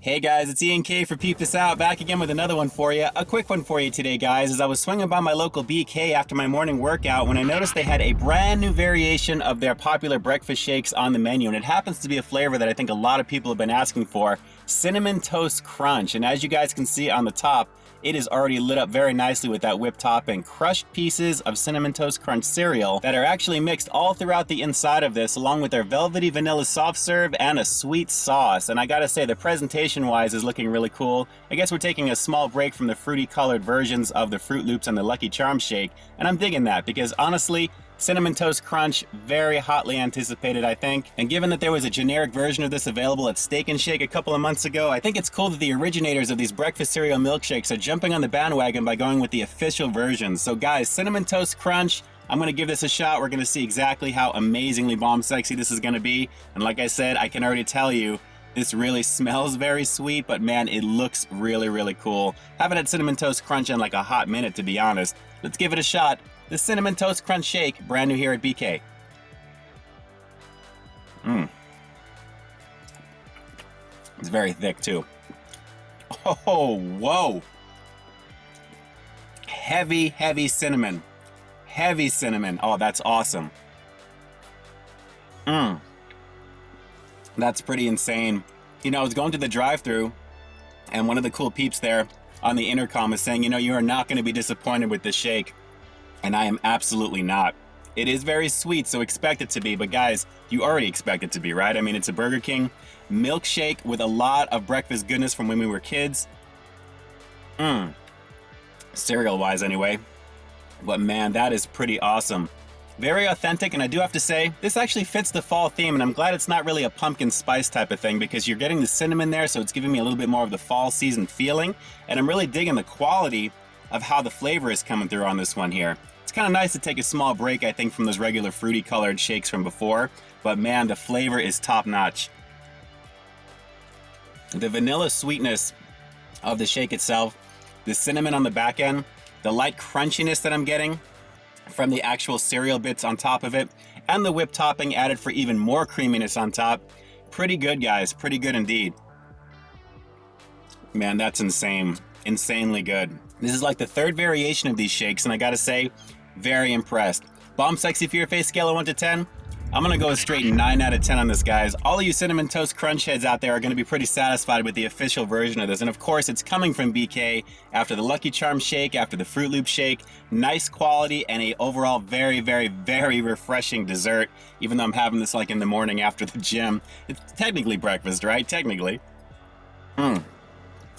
Hey guys, it's Ian K for Peep This Out, back again with another one for you. A quick one for you today, guys, as I was swinging by my local BK after my morning workout when I noticed they had a brand new variation of their popular breakfast shakes on the menu, and it happens to be a flavor that I think a lot of people have been asking for, Cinnamon Toast Crunch. And as you guys can see on the top, it is already lit up very nicely with that whipped topping. Crushed pieces of Cinnamon Toast Crunch cereal that are actually mixed all throughout the inside of this, along with their velvety vanilla soft serve and a sweet sauce. And I gotta say, the presentation-wise is looking really cool. I guess we're taking a small break from the fruity colored versions of the Froot Loops and the Lucky Charms shake, and I'm digging that because honestly, Cinnamon Toast Crunch, very hotly anticipated, I think. And given that there was a generic version of this available at Steak and Shake a couple of months ago, I think it's cool that the originators of these breakfast cereal milkshakes are jumping on the bandwagon by going with the official version. So guys, Cinnamon Toast Crunch, I'm gonna give this a shot. We're gonna see exactly how amazingly bomb sexy this is gonna be. And like I said, I can already tell you, this really smells very sweet, but man, it looks really, really cool. Haven't had Cinnamon Toast Crunch in like a hot minute, to be honest. Let's give it a shot. The Cinnamon Toast Crunch Shake, brand new here at BK. It's very thick too. Oh, whoa. Heavy, heavy cinnamon. Heavy cinnamon. Oh, that's awesome. That's pretty insane. You know, I was going to the drive-thru, and one of the cool peeps there on the intercom is saying, you know, you are not going to be disappointed with this shake. And I am absolutely not. It is very sweet, so expect it to be, but guys, you already expect it to be, right? I mean, it's a Burger King milkshake with a lot of breakfast goodness from when we were kids. Cereal-wise anyway. But man, that is pretty awesome. Very authentic, and I do have to say, this actually fits the fall theme, and I'm glad it's not really a pumpkin spice type of thing because you're getting the cinnamon there, so it's giving me a little bit more of the fall season feeling, and I'm really digging the quality of how the flavor is coming through on this one here. It's kind of nice to take a small break, I think, from those regular fruity colored shakes from before, but man, the flavor is top notch. The vanilla sweetness of the shake itself, the cinnamon on the back end, the light crunchiness that I'm getting from the actual cereal bits on top of it, and the whipped topping added for even more creaminess on top. Pretty good, guys, pretty good indeed. Man, that's insane. Insanely good. This is like the third variation of these shakes, and I gotta say, very impressed. Bomb sexy for your face scale of 1 to 10? I'm gonna go a straight 9 out of 10 on this, guys. All of you Cinnamon Toast Crunch heads out there are gonna be pretty satisfied with the official version of this. And of course, it's coming from BK after the Lucky Charms shake, after the Froot Loop shake. Nice quality and a overall very, very, very refreshing dessert. Even though I'm having this like in the morning after the gym. It's technically breakfast, right? Technically.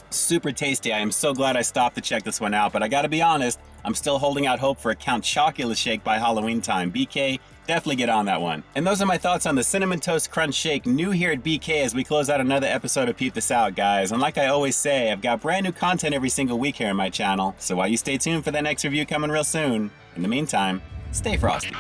Super tasty. I am so glad I stopped to check this one out, but I gotta be honest, I'm still holding out hope for a Count Chocula shake by Halloween time. BK, definitely get on that one. And those are my thoughts on the Cinnamon Toast Crunch shake, new here at BK as we close out another episode of Peep This Out, guys. And like I always say, I've got brand new content every single week here on my channel, so while you stay tuned for that next review coming real soon, in the meantime, stay frosty.